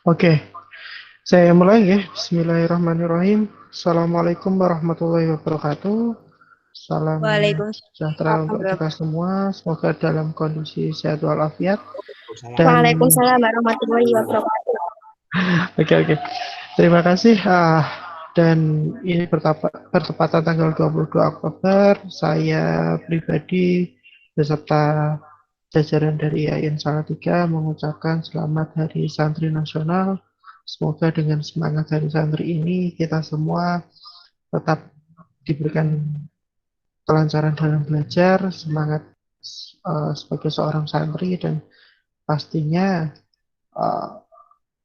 Oke, saya mulai ya. Bismillahirrahmanirrahim. Assalamualaikum warahmatullahi wabarakatuh. Salam sejahtera untuk Waalaikumsalam. kita semua. Semoga dalam kondisi sehat walafiat. Dan Waalaikumsalam warahmatullahi wabarakatuh. oke. Terima kasih. Dan ini bertepatan tanggal 22 Oktober. Saya pribadi beserta jajaran dari IAIN Salatiga mengucapkan selamat Hari Santri Nasional. Semoga dengan semangat Hari Santri ini kita semua tetap diberikan kelancaran dalam belajar, semangat sebagai seorang santri, dan pastinya uh,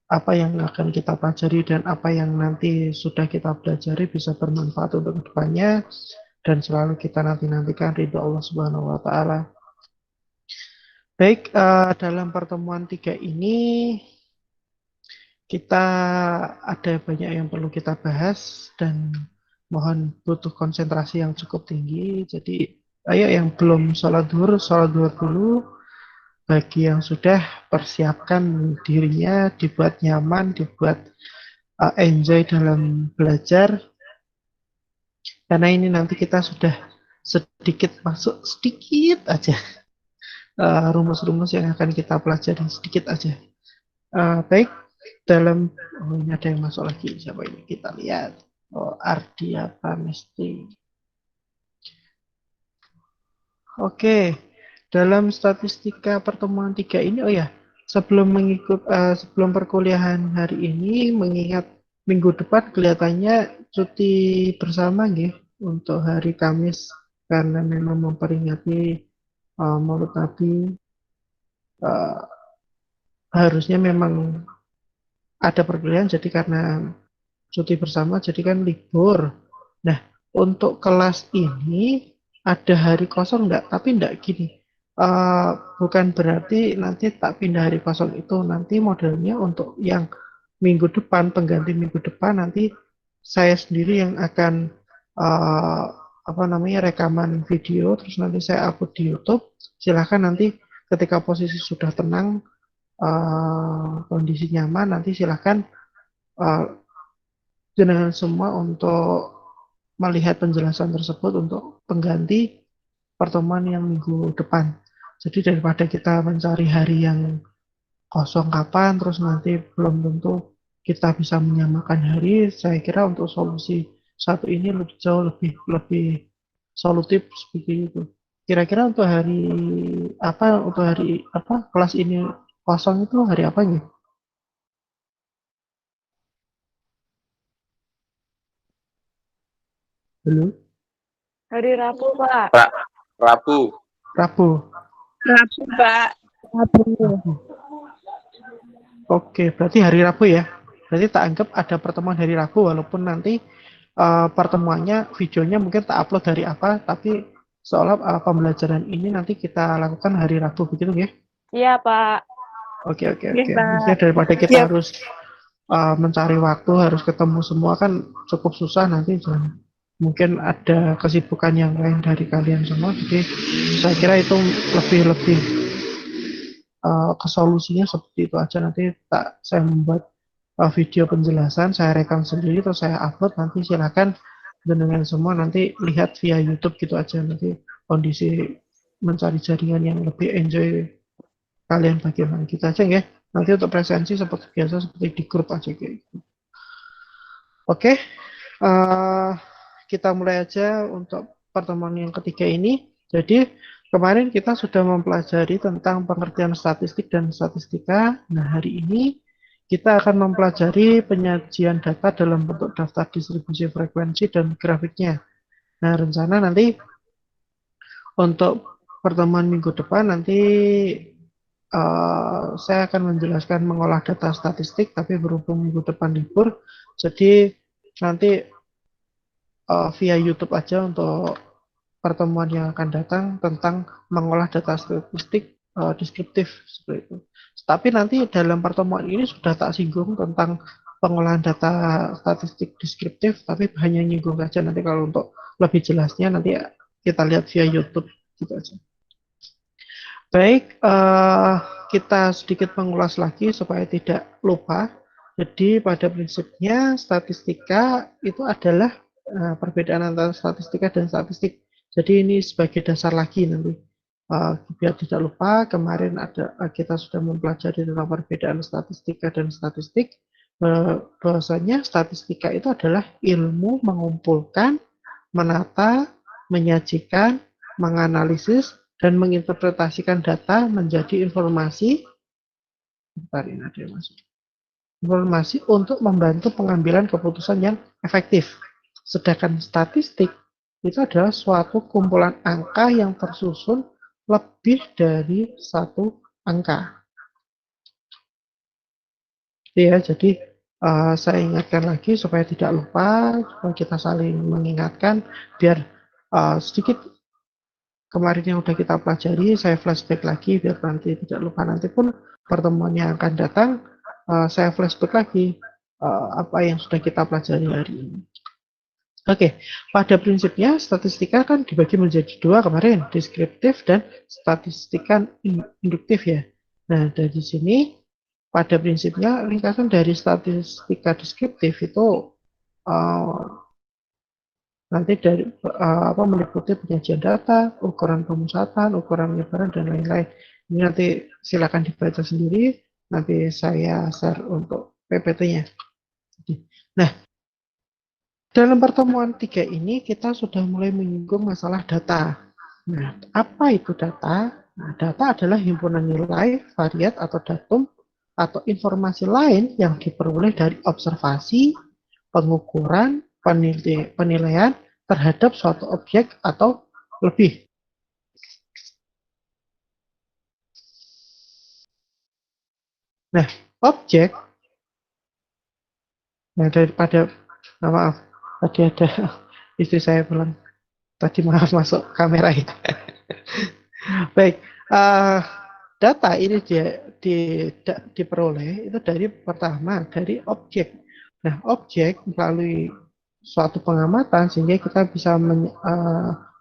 apa yang akan kita pelajari dan apa yang nanti sudah kita pelajari bisa bermanfaat untuk kedepannya dan selalu kita nantikan ridho Allah Subhanahu wa Ta'ala. Baik, dalam pertemuan 3 ini kita ada banyak yang perlu kita bahas dan mohon butuh konsentrasi yang cukup tinggi. Jadi, ayo yang belum sholat duhur dulu. Bagi yang sudah, persiapkan dirinya, dibuat nyaman, dibuat enjoy dalam belajar. Karena ini nanti kita sudah sedikit masuk, sedikit aja rumus-rumus yang akan kita pelajari, sedikit aja. Baik, dalam ini ada yang masuk lagi, siapa ini, kita lihat. Ardia Pramesti. Oke, dalam statistika pertemuan 3 ini, sebelum perkuliahan hari ini, mengingat minggu depan kelihatannya cuti bersama nggih untuk hari Kamis karena memang memperingati Maulid Nabi. Uh, Harusnya memang ada perkuliahan, jadi karena cuti bersama jadi kan libur. Nah, untuk kelas ini ada hari kosong enggak? Tapi enggak gini. Bukan berarti nanti tak pindah hari kosong itu. Nanti modelnya untuk yang minggu depan, pengganti minggu depan, nanti saya sendiri yang akan rekaman video, terus nanti saya upload di YouTube. Silahkan nanti ketika posisi sudah tenang, kondisi nyaman, nanti silahkan uh, jenengan semua untuk melihat penjelasan tersebut untuk pengganti pertemuan yang minggu depan. Jadi daripada kita mencari hari yang kosong kapan, terus nanti belum tentu kita bisa menyamakan hari, saya kira untuk solusi satu ini jauh lebih lebih solutif seperti itu. Kira-kira untuk hari apa kelas ini kosong itu hari apa nih? Belum? Hari Rabu, Pak. Rabu. Rabu. Rabu, Pak. Rabu. Oke, berarti hari Rabu ya. Berarti tak anggap ada pertemuan hari Rabu, walaupun nanti pertemuannya, videonya mungkin tak upload hari apa, tapi seolah pembelajaran ini nanti kita lakukan hari Rabu, begitu ya? Iya, Pak. Oke. Iya, Pak. Maksudnya daripada kita harus mencari waktu, harus ketemu semua kan cukup susah nanti. Mungkin ada kesibukan yang lain dari kalian semua, jadi saya kira itu lebih ke solusinya seperti itu aja. Nanti saya membuat video penjelasan, saya rekam sendiri terus saya upload, nanti silakan dengan semua nanti lihat via YouTube gitu aja. Nanti kondisi mencari jaringan yang lebih enjoy kalian bagaimana gitu aja ya. Nanti untuk presensi seperti biasa, seperti di grup aja kayak gitu. Oke, kita mulai aja untuk pertemuan yang ketiga ini. Jadi kemarin kita sudah mempelajari tentang pengertian statistik dan statistika. Nah, hari ini kita akan mempelajari penyajian data dalam bentuk daftar distribusi frekuensi dan grafiknya. Nah, rencana nanti untuk pertemuan minggu depan nanti saya akan menjelaskan mengolah data statistik, tapi berhubung minggu depan libur, jadi nanti via YouTube aja untuk pertemuan yang akan datang tentang mengolah data statistik deskriptif seperti itu. Tapi nanti dalam pertemuan ini sudah tak singgung tentang pengolahan data statistik deskriptif, tapi hanya nyinggung saja. Nanti kalau untuk lebih jelasnya nanti kita lihat via YouTube gitu aja. Baik, kita sedikit mengulas lagi supaya tidak lupa. Jadi pada prinsipnya statistika itu adalah perbedaan antara statistika dan statistik. Jadi ini sebagai dasar lagi nanti. Biar tidak lupa, kemarin kita sudah mempelajari tentang perbedaan statistika dan statistik. Bahwasanya statistika itu adalah ilmu mengumpulkan, menata, menyajikan, menganalisis, dan menginterpretasikan data menjadi informasi. Bentar, ini ada yang masuk. Informasi untuk membantu pengambilan keputusan yang efektif. Sedangkan statistik itu adalah suatu kumpulan angka yang tersusun lebih dari satu angka. Ya, jadi saya ingatkan lagi supaya tidak lupa, supaya kita saling mengingatkan, biar sedikit kemarin yang sudah kita pelajari, saya flashback lagi biar nanti tidak lupa. Nanti pun pertemuan yang akan datang, saya flashback lagi apa yang sudah kita pelajari hari ini. Oke, pada prinsipnya statistika kan dibagi menjadi dua kemarin, deskriptif dan statistika induktif ya. Nah, dari sini pada prinsipnya ringkasan dari statistika deskriptif itu nanti dari meliputi penyajian data, ukuran pemusatan, ukuran penyebaran, dan lain-lain. Ini nanti silakan dibaca sendiri, nanti saya share untuk PPT-nya. Nah, dalam pertemuan 3 ini kita sudah mulai menyinggung masalah data. Nah, apa itu data? Nah, data adalah himpunan nilai, variat atau datum, atau informasi lain yang diperoleh dari observasi, pengukuran, penilaian terhadap suatu objek atau lebih. Nah, objek, nah daripada, maaf, tadi ada istri saya bilang, tadi maaf masuk kamera ya. Baik, data ini diperoleh itu dari pertama dari objek. Nah, objek melalui suatu pengamatan sehingga kita bisa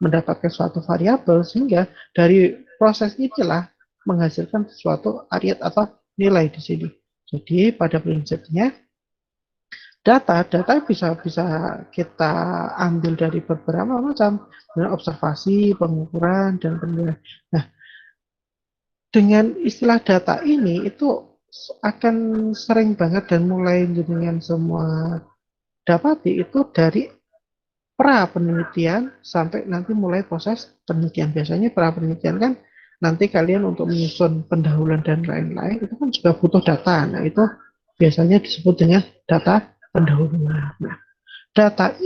mendapatkan suatu variabel, sehingga dari proses inilah menghasilkan suatu variat atau nilai di sini. Jadi pada prinsipnya data bisa kita ambil dari beberapa macam, observasi, pengukuran, dan penilaian. Nah, dengan istilah data ini itu akan sering banget dan mulai dengan semua dapati itu dari pra penelitian sampai nanti mulai proses penelitian. Biasanya pra penelitian kan nanti kalian untuk menyusun pendahuluan dan lain-lain itu kan juga butuh data. Nah, itu biasanya disebut dengan data pendahuluan. Nah, data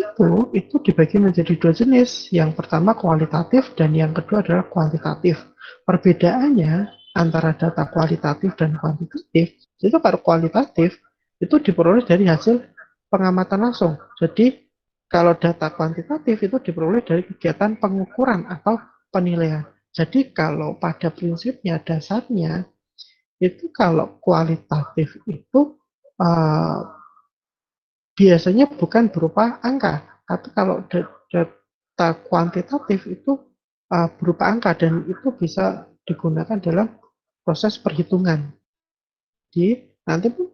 itu dibagi menjadi dua jenis. Yang pertama kualitatif dan yang kedua adalah kuantitatif. Perbedaannya antara data kualitatif dan kuantitatif, itu kalau kualitatif itu diperoleh dari hasil pengamatan langsung. Jadi kalau data kuantitatif itu diperoleh dari kegiatan pengukuran atau penilaian. Jadi kalau pada prinsipnya dasarnya itu kalau kualitatif itu uh, biasanya bukan berupa angka, tapi kalau data kuantitatif itu berupa angka dan itu bisa digunakan dalam proses perhitungan. Jadi nanti pun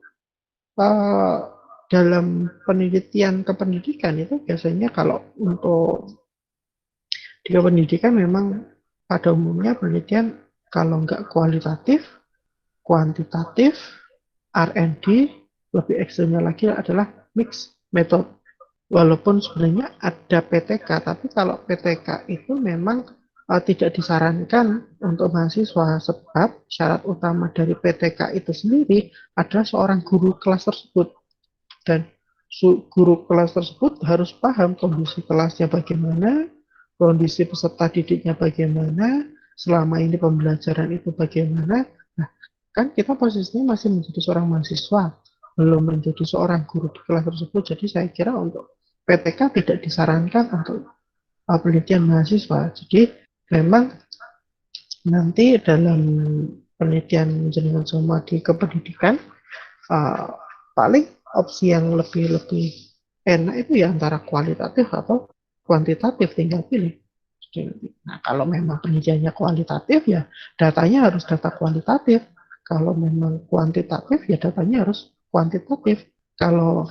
dalam penelitian kependidikan itu biasanya kalau untuk di pendidikan memang pada umumnya penelitian kalau nggak kualitatif, kuantitatif, R&D, lebih ekstrimnya lagi adalah mixed method. Walaupun sebenarnya ada PTK, tapi kalau PTK itu memang tidak disarankan untuk mahasiswa, sebab syarat utama dari PTK itu sendiri adalah seorang guru kelas tersebut. Dan guru kelas tersebut harus paham kondisi kelasnya bagaimana, kondisi peserta didiknya bagaimana, selama ini pembelajaran itu bagaimana. Nah, kan kita posisinya masih menjadi seorang mahasiswa, belum menjadi seorang guru di kelas tersebut. Jadi saya kira untuk PTK tidak disarankan untuk penelitian mahasiswa. Jadi memang nanti dalam penelitian jenengan semua di kependidikan paling opsi yang lebih enak itu ya antara kualitatif atau kuantitatif, tinggal pilih. Nah, kalau memang penelitiannya kualitatif ya datanya harus data kualitatif, Kalau memang kuantitatif, ya datanya harus kuantitatif. Kalau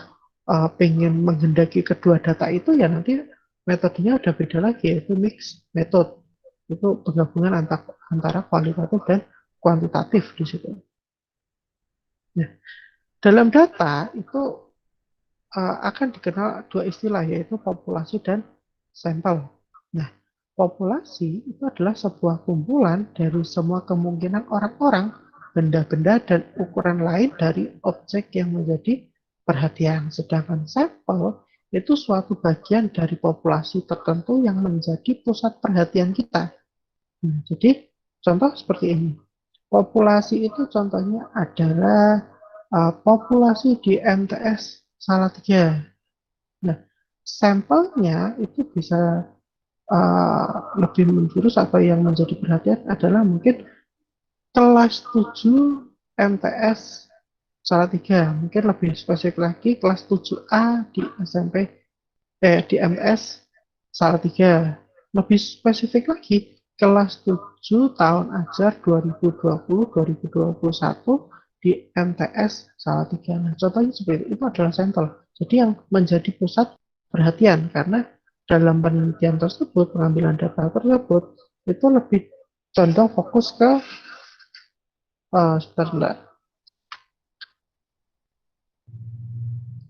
pengen menghendaki kedua data itu, ya nanti metodenya udah beda lagi, yaitu mix method. Itu penggabungan antara kualitatif dan kuantitatif di situ. Nah, dalam data itu akan dikenal dua istilah, yaitu populasi dan sampel. Nah, populasi itu adalah sebuah kumpulan dari semua kemungkinan orang-orang, benda-benda, dan ukuran lain dari objek yang menjadi perhatian. Sedangkan sampel itu suatu bagian dari populasi tertentu yang menjadi pusat perhatian kita. Jadi, contoh seperti ini. Populasi itu contohnya adalah populasi di MTS Salatiga. Nah, sampelnya itu bisa lebih menjurus atau yang menjadi perhatian adalah mungkin kelas 7 MTS Salatiga. Mungkin lebih spesifik lagi kelas 7A di SMP di MTS Salatiga. Lebih spesifik lagi kelas 7 tahun ajar 2020-2021 di MTS Salatiga. Nah, contohnya seperti itu adalah sampel. Jadi yang menjadi pusat perhatian karena dalam penelitian tersebut, pengambilan data tersebut itu lebih condong fokus ke sebentar,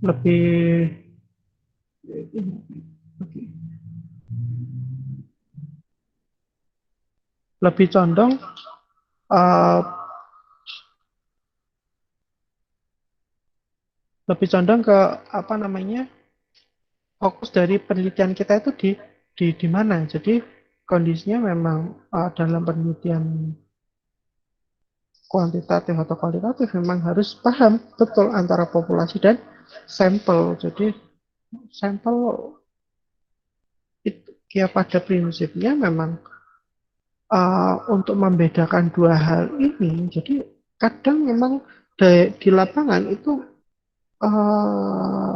lebih lebih condong uh, lebih condong ke apa namanya fokus dari penelitian kita itu di mana. Jadi kondisinya memang dalam penelitian kuantitatif atau kualitatif memang harus paham betul antara populasi dan sampel. Jadi sampel itu ya pada prinsipnya memang untuk membedakan dua hal ini. Jadi kadang memang di lapangan itu uh,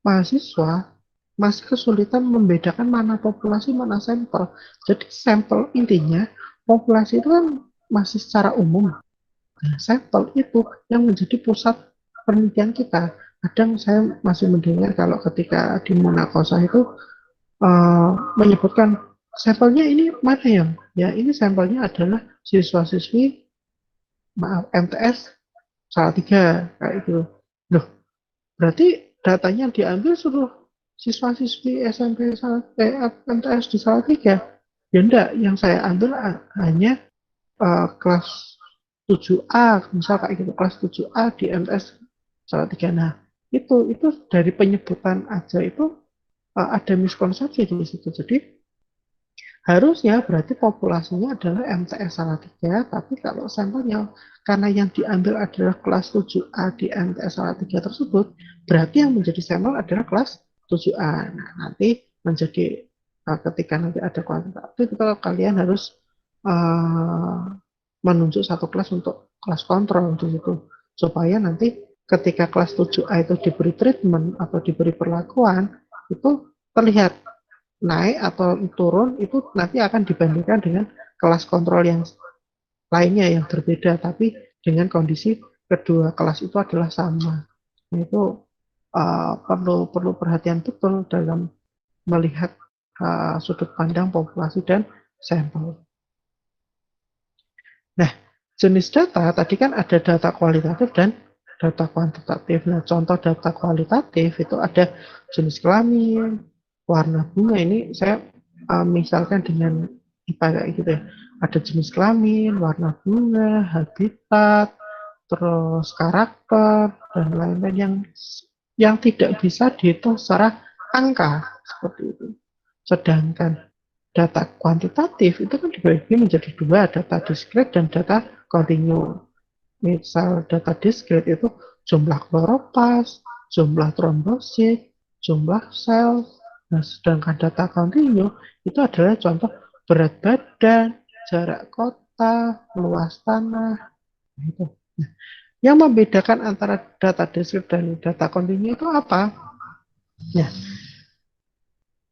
mahasiswa masih kesulitan membedakan mana populasi, mana sampel. Jadi sampel intinya populasi itu kan masih secara umum. Nah, sampel itu yang menjadi pusat penelitian kita. Kadang saya masih mendengar kalau ketika di Munakosa itu menyebutkan sampelnya ini mana ya ini sampelnya adalah siswa-siswi maaf MTS Salatiga kayak itu. Loh, berarti datanya diambil suruh siswa-siswi SMP MTS di Salatiga. Ya enggak, yang saya ambil hanya kelas 7A, misal kayak gitu, kelas 7A di MTS Salatiga. Nah, itu dari penyebutan aja itu ada miskonsepsi di situ. Jadi harusnya berarti populasinya adalah MTS Salatiga, tapi kalau sampelnya karena yang diambil adalah kelas 7A di MTS Salatiga tersebut, berarti yang menjadi sampel adalah kelas 7A. Nah, nanti menjadi ketika nanti ada kuantitatif, itu kalian harus menunjuk satu kelas untuk kelas kontrol di situ. Supaya nanti ketika kelas 7A itu diberi treatment atau diberi perlakuan, itu terlihat naik atau turun itu nanti akan dibandingkan dengan kelas kontrol yang lainnya yang berbeda, tapi dengan kondisi kedua kelas itu adalah sama. Nah, itu perlu perhatian betul dalam melihat sudut pandang populasi dan sampel. Nah, jenis data tadi kan ada data kualitatif dan data kuantitatif. Nah, contoh data kualitatif itu ada jenis kelamin, warna bunga. Ini saya misalkan dengan IPA kayak gitu ya. Ada jenis kelamin, warna bunga, habitat, terus karakter dan lain-lain yang tidak bisa dihitung secara angka seperti itu. Sedangkan data kuantitatif itu kan dibagi menjadi dua, data diskret dan data kontinu. Misal data diskret itu jumlah kloroplast, jumlah trombosit, jumlah sel. Nah, sedangkan data kontinu itu adalah contoh berat badan, jarak kota, luas tanah, gitu. Nah, yang membedakan antara data diskret dan data kontinu itu apa? Nah,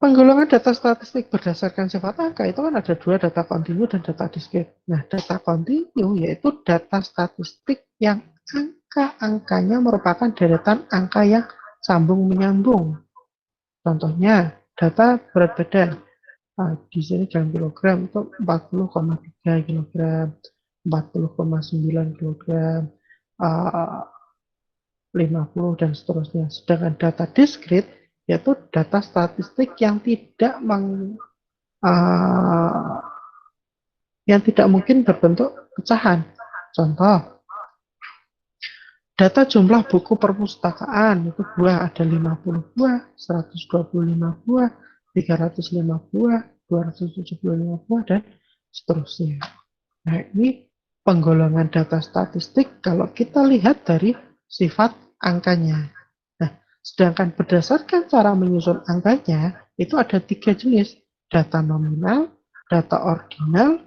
Penggolongan data statistik berdasarkan sifat angka itu kan ada dua, data kontinu dan data diskrit. Nah, data kontinu yaitu data statistik yang angka-angkanya merupakan deretan angka yang sambung menyambung. Contohnya, data berat badan. Nah, di sini dalam kilogram itu 40,3 kilogram, 40,9 kilogram, 50 dan seterusnya. Sedangkan data diskrit yaitu data statistik uh, yang tidak mungkin berbentuk pecahan. Contoh, data jumlah buku perpustakaan itu buah ada 50 buah, 125 buah, 305 buah, 275 buah dan seterusnya. Nah, ini penggolongan data statistik kalau kita lihat dari sifat angkanya. Nah, sedangkan berdasarkan cara menyusun angkanya, itu ada tiga jenis. Data nominal, data ordinal,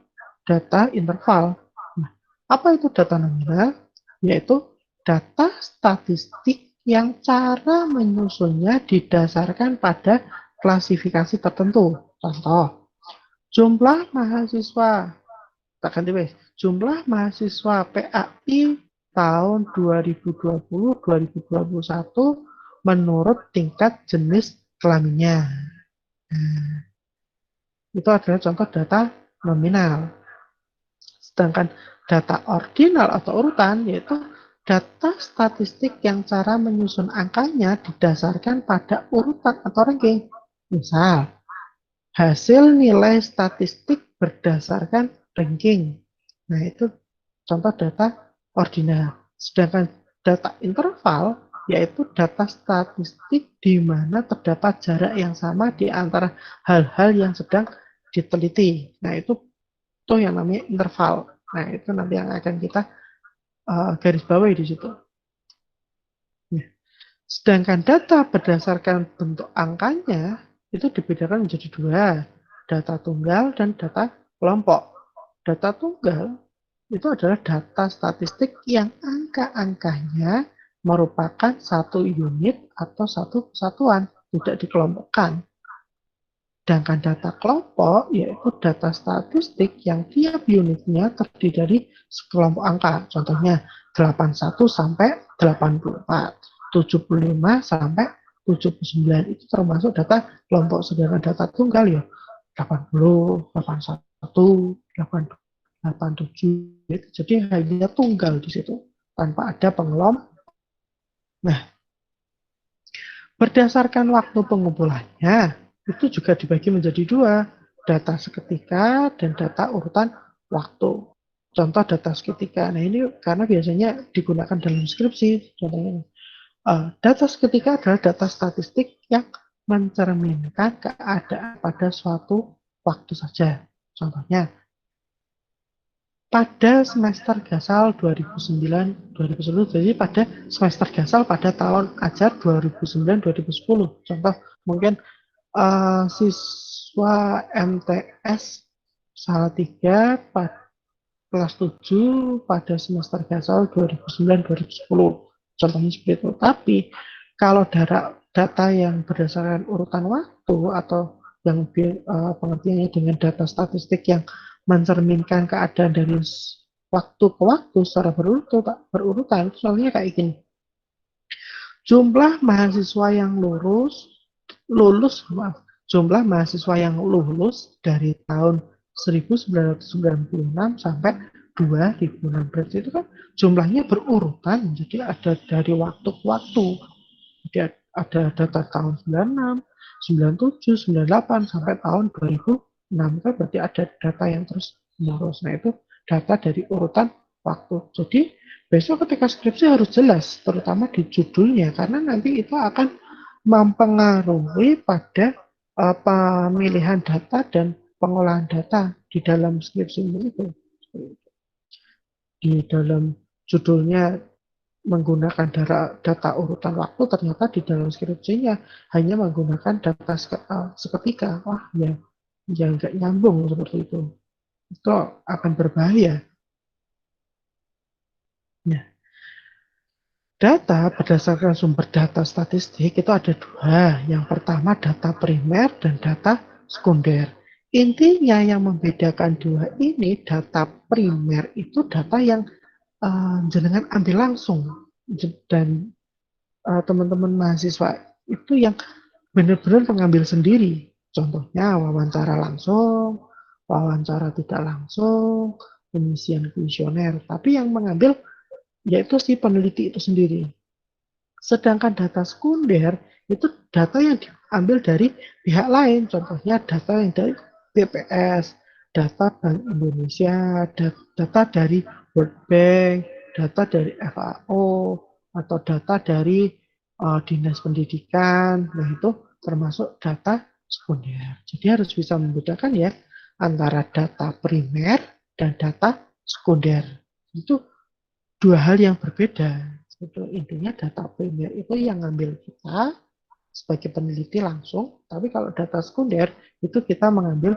data interval. Nah, apa itu data nominal? Yaitu data statistik yang cara menyusunnya didasarkan pada klasifikasi tertentu. Contoh, jumlah mahasiswa, tak ganti wes, jumlah mahasiswa PAI tahun 2020-2021 menurut tingkat jenis kelaminnya. Nah, itu adalah contoh data nominal. Sedangkan data ordinal atau urutan yaitu data statistik yang cara menyusun angkanya didasarkan pada urutan atau ranking. Misal, hasil nilai statistik berdasarkan ranking. Nah, itu contoh data ordinal. Sedangkan data interval yaitu data statistik di mana terdapat jarak yang sama di antara hal-hal yang sedang diteliti. Nah, itu yang namanya interval. Nah, itu nanti yang akan kita garis bawahi di situ. Nah, sedangkan data berdasarkan bentuk angkanya itu dibedakan menjadi dua, data tunggal dan data kelompok. Data tunggal itu adalah data statistik yang angka-angkanya merupakan satu unit atau satu kesatuan, tidak dikelompokkan. Sedangkan data kelompok yaitu data statistik yang tiap unitnya terdiri dari sekelompok angka. Contohnya 81 sampai 84, 75 sampai 79 itu termasuk data kelompok. Sedangkan data tunggal ya 80, 81, 87. Jadi hanya tunggal di situ tanpa ada pengelompok. Nah, berdasarkan waktu pengumpulannya, itu juga dibagi menjadi dua, data seketika dan data urutan waktu. Contoh data seketika. Nah, ini karena biasanya digunakan dalam skripsi. Contohnya, data seketika adalah data statistik yang mencerminkan keadaan pada suatu waktu saja. Contohnya, pada semester gasal 2009-2010, jadi pada semester gasal pada tahun ajar 2009-2010. Contoh, mungkin siswa MTS Salatiga kelas 7 pada semester gasal 2009-2010. Contohnya seperti itu. Tapi kalau data yang berdasarkan urutan waktu atau yang pengertiannya dengan data statistik yang mencerminkan keadaan dari waktu ke waktu secara berurutan, soalnya kayak gini. Jumlah mahasiswa yang jumlah mahasiswa yang lulus dari tahun 1996 sampai 2006. Berarti itu kan jumlahnya berurutan, jadi ada dari waktu ke waktu. Jadi ada data tahun 96, 97, 98 sampai tahun 2006. Kan berarti ada data yang terus menerus. Nah, itu data dari urutan waktu. Jadi besok ketika skripsi harus jelas, terutama di judulnya, karena nanti itu akan mempengaruhi pada pemilihan data dan pengolahan data di dalam skripsi itu. Di dalam judulnya menggunakan data urutan waktu, ternyata di dalam skripsinya hanya menggunakan data seketika. Wah, ya nggak nyambung seperti itu. Itu akan berbahaya. Nah, Data berdasarkan sumber data statistik itu ada dua. Yang pertama data primer dan data sekunder. Intinya yang membedakan dua ini, data primer itu data yang jenengan ambil langsung, dan teman-teman mahasiswa itu yang benar-benar mengambil sendiri. Contohnya wawancara langsung, wawancara tidak langsung, pengisian kuesioner. Tapi yang mengambil yaitu si peneliti itu sendiri. Sedangkan data sekunder itu data yang diambil dari pihak lain, contohnya data yang dari BPS, data Bank Indonesia, data dari World Bank, data dari FAO, atau data dari Dinas Pendidikan. Nah, itu termasuk data sekunder. Jadi harus bisa membedakan ya antara data primer dan data sekunder. Itu dua hal yang berbeda. Itu intinya data primer itu yang ngambil kita sebagai peneliti langsung, tapi kalau data sekunder itu kita mengambil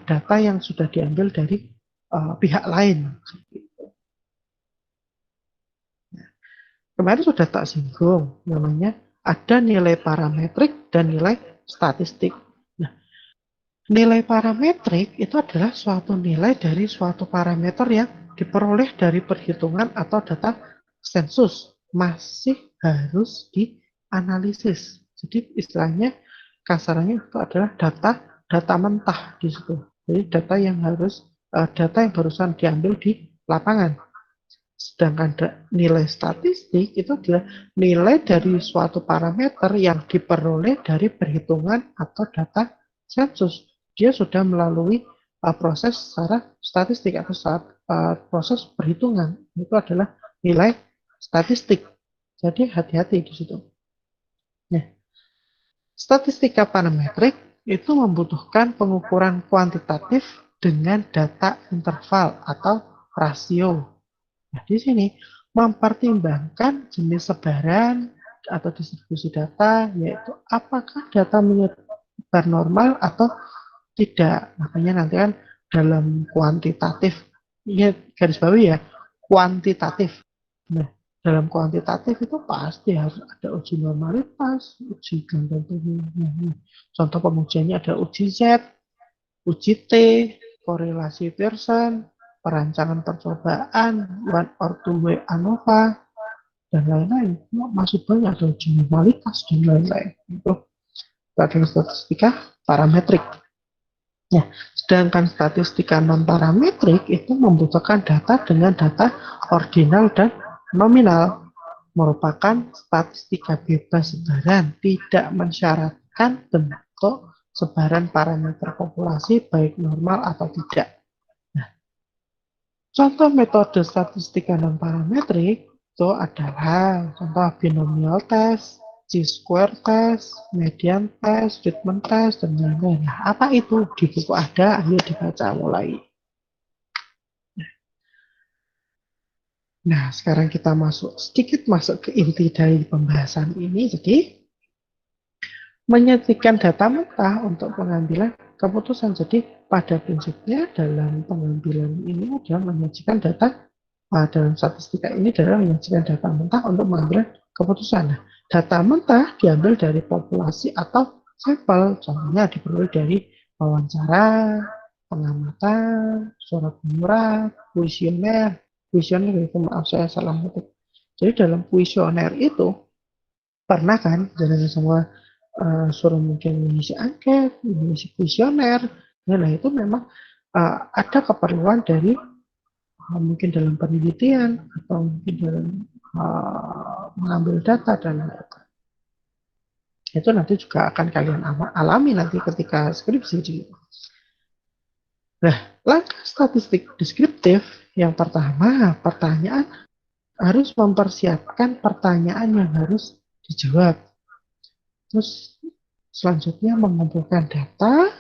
data yang sudah diambil dari pihak lain. Kemarin sudah tak singgung, namanya ada nilai parametrik dan nilai statistik. Nah, nilai parametrik itu adalah suatu nilai dari suatu parameter yang diperoleh dari perhitungan atau data sensus. Masih harus dianalisis. Jadi istilahnya kasarnya itu adalah data mentah di situ. Jadi data yang barusan diambil di lapangan. Sedangkan nilai statistik itu adalah nilai dari suatu parameter yang diperoleh dari perhitungan atau data sensus. Dia sudah melalui proses secara statistik atau proses perhitungan. Itu adalah nilai statistik. Jadi hati-hati di situ. Nah, statistika parametrik itu membutuhkan pengukuran kuantitatif dengan data interval atau rasio. Nah, di sini mempertimbangkan jenis sebaran atau distribusi data, yaitu apakah data menyebar normal atau tidak. Makanya nanti kan dalam kuantitatif, ya garis bawahi ya, kuantitatif. Nah, dalam kuantitatif itu pasti harus ada uji normalitas, uji ganda. Contoh pengujiannya ada uji Z, uji T, korelasi Pearson, perancangan percobaan, one or two way ANOVA, dan lain-lain. Masuk banyak, ada uji normalitas dan lain-lain. Itu adalah statistika parametrik. Ya, sedangkan statistika non-parametrik itu membutuhkan data dengan data ordinal dan nominal, merupakan statistika bebas sebaran, tidak mensyaratkan bentuk sebaran parameter populasi baik normal atau tidak. Nah, contoh metode statistika non-parametrik itu adalah contoh binomial test, chi-square test, median test, treatment test, dan lain-lain. Nah, apa itu? Di buku ada, ayo dibaca mulai. Nah, sekarang kita sedikit masuk ke inti dari pembahasan ini. Jadi, menyajikan data mentah untuk pengambilan keputusan. Jadi, pada prinsipnya dalam pengambilan ini adalah menyajikan data, dalam statistika ini adalah menyajikan data mentah untuk mengambil keputusan. Nah, data mentah diambil dari populasi atau sampel, contohnya diperoleh dari wawancara, pengamatan, surat menyurat, kuesioner. Kuesioner itu, maaf saya salah ngetik. Jadi dalam kuesioner itu pernah kan jangan semua suruh mungkin mengisi angket, mengisi kuesioner. Nah, itu memang ada keperluan dari mungkin dalam penelitian atau mungkin dalam mengambil data dan lain-lain. Itu nanti juga akan kalian alami nanti ketika skripsi. Nah, langkah statistik deskriptif yang pertama, pertanyaan harus mempersiapkan pertanyaan yang harus dijawab. Terus selanjutnya mengumpulkan data,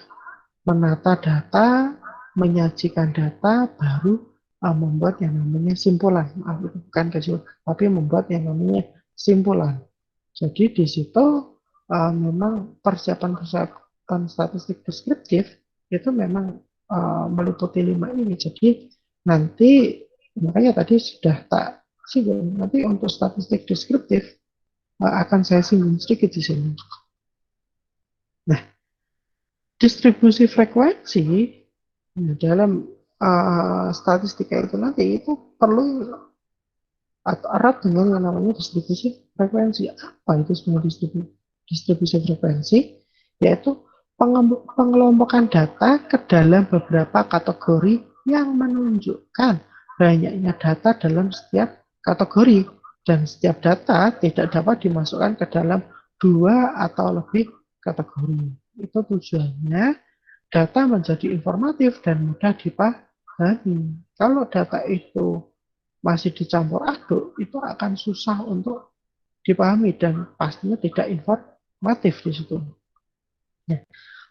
menata data, menyajikan data, baru membuat yang namanya simpulan. Bukan kesimpulan, tapi membuat yang namanya simpulan. Jadi di situ memang persiapan statistik deskriptif itu memang meliputi 5 ini. Jadi nanti makanya tadi sudah tak singgung. Nanti untuk statistik deskriptif akan saya singgung sedikit di sini. Nah, distribusi frekuensi dalam statistika itu nanti itu perlu atau erat dengan yang namanya distribusi frekuensi. Apa itu semua distribusi frekuensi? Yaitu pengelompokan data ke dalam beberapa kategori yang menunjukkan banyaknya data dalam setiap kategori, dan setiap data tidak dapat dimasukkan ke dalam dua atau lebih kategori. Itu tujuannya data menjadi informatif dan mudah dipahami. Kalau data itu masih dicampur aduk, itu akan susah untuk dipahami dan pastinya tidak informatif di situ. Nah,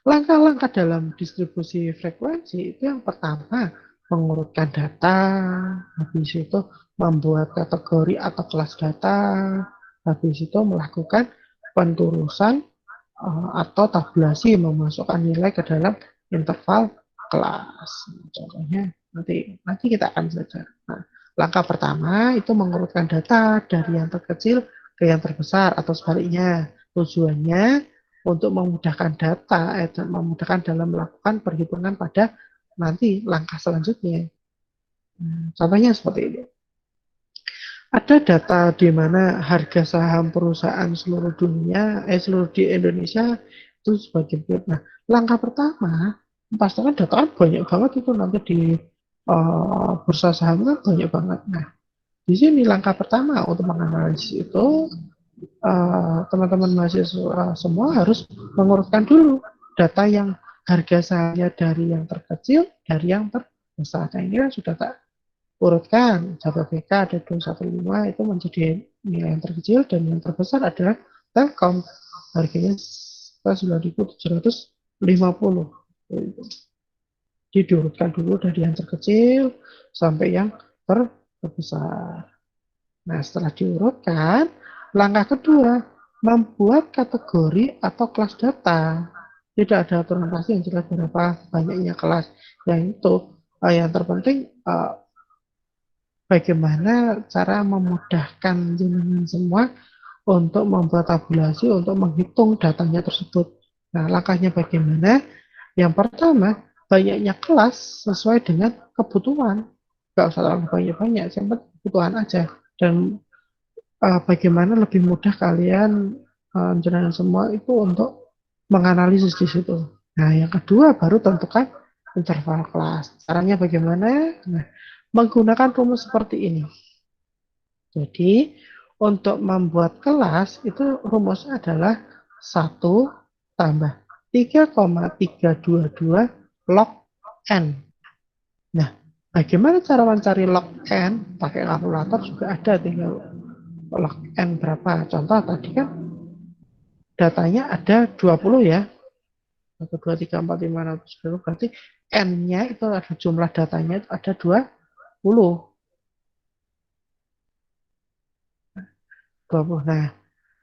langkah-langkah dalam distribusi frekuensi itu yang pertama mengurutkan data, habis itu membuat kategori atau kelas data, habis itu melakukan penturusan atau tabulasi memasukkan nilai ke dalam interval kelas. Contohnya nanti kita akan belajar. Nah, langkah pertama itu mengurutkan data dari yang terkecil ke yang terbesar atau sebaliknya. Tujuannya untuk memudahkan data, memudahkan dalam melakukan perhitungan pada nanti langkah selanjutnya. Contohnya seperti ini. Ada data di mana harga saham perusahaan seluruh dunia, seluruh di Indonesia itu sebagai berikut. Nah, langkah pertama, pastikan data kan banyak banget itu nanti di bursa saham kan banyak banget. Nah, di sini langkah pertama untuk menganalisis itu teman-teman mahasiswa semua harus mengurutkan dulu data yang harga sahamnya dari yang terkecil, dari yang terbesar. Nah, ini kan sudah tak urutkan. JBK ada 215 itu menjadi nilai yang terkecil dan yang terbesar adalah Telkom. Harganya 9.750. Jadi diurutkan dulu dari yang terkecil sampai yang terbesar. Nah, setelah diurutkan, langkah kedua, membuat kategori atau kelas data. Tidak ada aturan pasti yang jelas berapa banyaknya kelas. Yang itu yang terpenting bagaimana cara memudahkan jenengan semua untuk membuat tabulasi, untuk menghitung datanya tersebut. Nah, langkahnya bagaimana? Yang pertama, banyaknya kelas sesuai dengan kebutuhan. Nggak usah terlalu banyak-banyak, yang penting kebutuhan aja. Dan bagaimana lebih mudah kalian jenengan semua itu untuk menganalisis di situ. Nah, yang kedua baru tentukan interval kelas. Caranya bagaimana? Nah, menggunakan rumus seperti ini. Jadi, untuk membuat kelas itu rumusnya adalah 1 tambah 3,322 log N. Nah, bagaimana cara mencari log N? Pakai kalkulator juga ada, tinggal log N berapa. Contoh tadi kan datanya ada 20 ya. 1, 2, 3, 4, 5, 6, 10. Berarti N-nya itu ada jumlah datanya itu ada 20. 20. Nah,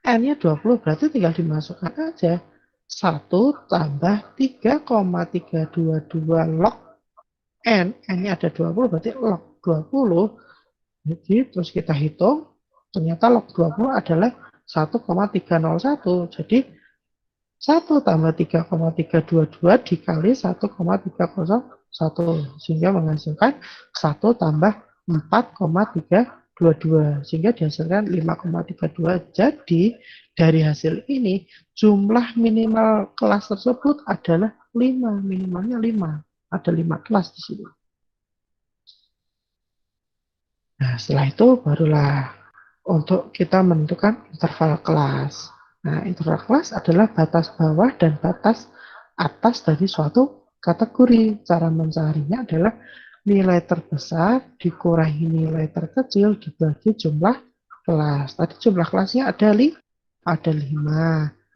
N-nya 20 berarti tinggal dimasukkan aja. 1 tambah 3,322 log N. N-nya ada 20 berarti log 20. Jadi terus kita hitung, ternyata log 20 adalah 1,301. Jadi 1 tambah 3,322 dikali 1,301 sehingga menghasilkan 1 tambah 4,322 sehingga dihasilkan 5,32. Jadi dari hasil ini jumlah minimal kelas tersebut adalah 5, minimalnya 5. Ada 5 kelas di sini. Nah, setelah itu barulah untuk kita menentukan interval kelas. Nah, interval kelas adalah batas bawah dan batas atas dari suatu kategori. Cara mencarinya adalah nilai terbesar dikurangi nilai terkecil dibagi jumlah kelas. Tadi jumlah kelasnya ada 5.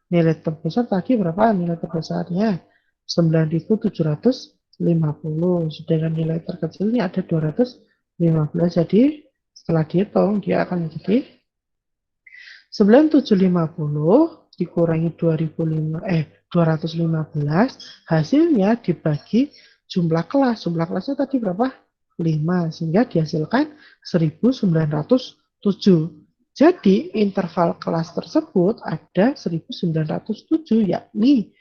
Nilai terbesar tadi berapa? Nilai terbesarnya 9.750. Sedangkan nilai terkecilnya ada 215. Jadi setelah dihitung dia akan menjadi 9.750 dikurangi 215 hasilnya dibagi jumlah kelas. Jumlah kelasnya tadi berapa? 5 sehingga dihasilkan 1920. Jadi interval kelas tersebut ada 1907, yakni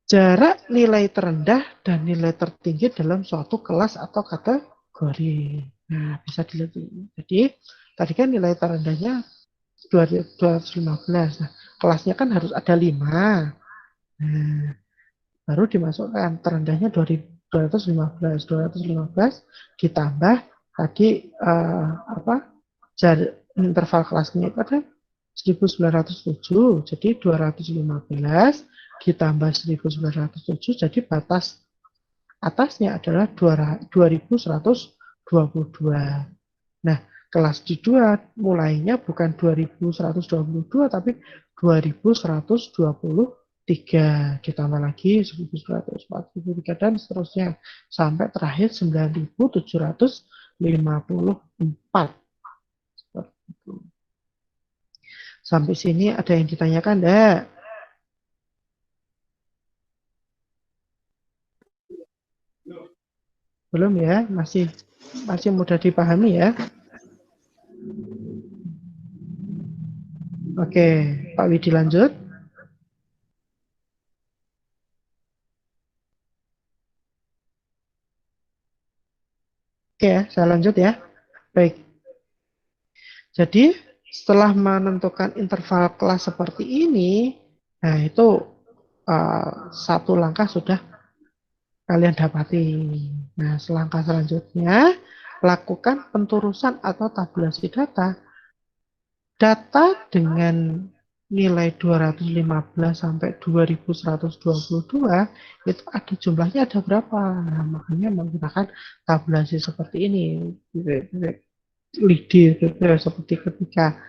jarak nilai terendah dan nilai tertinggi dalam suatu kelas atau kategori. Nah, bisa dilihat ini. Jadi, tadi kan nilai terendahnya 215. Nah, kelasnya kan harus ada 5. Nah, baru dimasukkan terendahnya 215 ditambah tadi interval kelasnya itu ada 1907, jadi 215 ditambah 1907, jadi batas atasnya adalah 2122. Nah, kelas di 2 mulainya bukan 2122 tapi 2123, ditambah lagi 1943 dan seterusnya sampai terakhir 9754. Sampai sini ada yang ditanyakan enggak? Belum ya? Masih mudah dipahami ya? Oke, Pak Widi lanjut. Oke ya, saya lanjut ya. Baik. Jadi setelah menentukan interval kelas seperti ini, nah itu satu langkah sudah kalian dapati. Nah, selangkah selanjutnya, lakukan penturusan atau tabulasi data. Data dengan nilai 215 sampai 2122 itu ada jumlahnya ada berapa? Nah, makanya menggunakan tabulasi seperti ini. Lidi seperti ketika